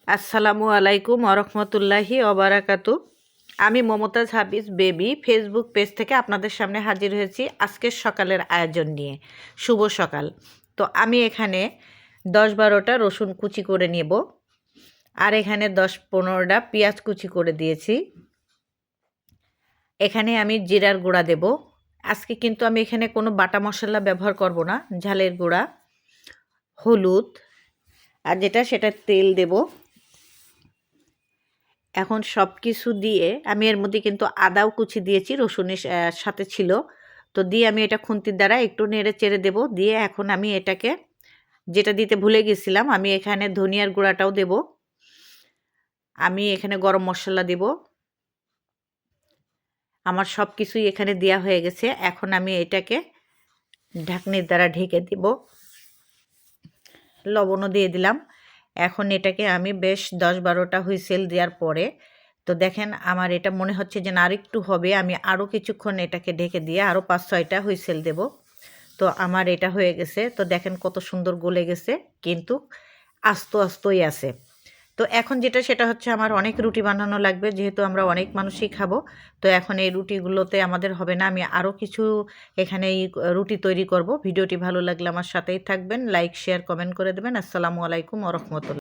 আসসালামু আলাইকুম ওরহমতুল্লাহি ওবারাকাতু। আমি মমতাজ হাবিজ বেবি ফেসবুক পেজ থেকে আপনাদের সামনে হাজির হয়েছি আজকের সকালের আয়োজন নিয়ে। শুভ সকাল। তো আমি এখানে 10-12টা রসুন কুচি করে নেব, আর এখানে 10-15টা পেঁয়াজ কুচি করে দিয়েছি। এখানে আমি জিরার গুঁড়া দেব। আজকে কিন্তু আমি এখানে কোনো বাটা মশলা ব্যবহার করব না। ঝালের গুঁড়া, হলুদ, আর সেটা তেল দেব। এখন সব কিছু দিয়ে আমি এর মধ্যে কিন্তু আদাও কুচি দিয়েছি, রসুনের সাথে ছিল। তো দিয়ে আমি এটা খুন্তির দ্বারা একটু নেড়ে চেড়ে দেব। দিয়ে এখন আমি এটাকে, যেটা দিতে ভুলে গেছিলাম, আমি এখানে ধনিয়ার গুঁড়াটাও দেব। আমি এখানে গরম মশলা দেব। আমার সব কিছুই এখানে দেওয়া হয়ে গেছে। এখন আমি এটাকে ঢাকনির দ্বারা ঢেকে দেব। লবণও দিয়ে দিলাম। এখন এটাকে আমি বেশ 10-12টা হুইসেল দেওয়ার পরে, তো দেখেন আমার এটা মনে হচ্ছে যে না আরেকটু হবে। আমি আরও কিছুক্ষণ এটাকে ঢেকে দিয়ে আরও 5-6টা হুইসেল দেব। তো আমার এটা হয়ে গেছে। তো দেখেন কত সুন্দর গলে গেছে, কিন্তু আস্তই আছে। তো এখন সেটা হচ্ছে আমার অনেক রুটি বানানো লাগবে, যেহেতু আমরা অনেক মানুষই খাবো। তো এখন এই রুটিগুলোতে আমাদের হবে না, আমি আরও কিছু এখানে রুটি তৈরি করব। ভিডিওটি ভালো লাগলে আমার সাথেই থাকবেন, লাইক শেয়ার কমেন্ট করে দেবেন। আসসালামু আলাইকুম ওয়া রাহমাতুল্লাহ।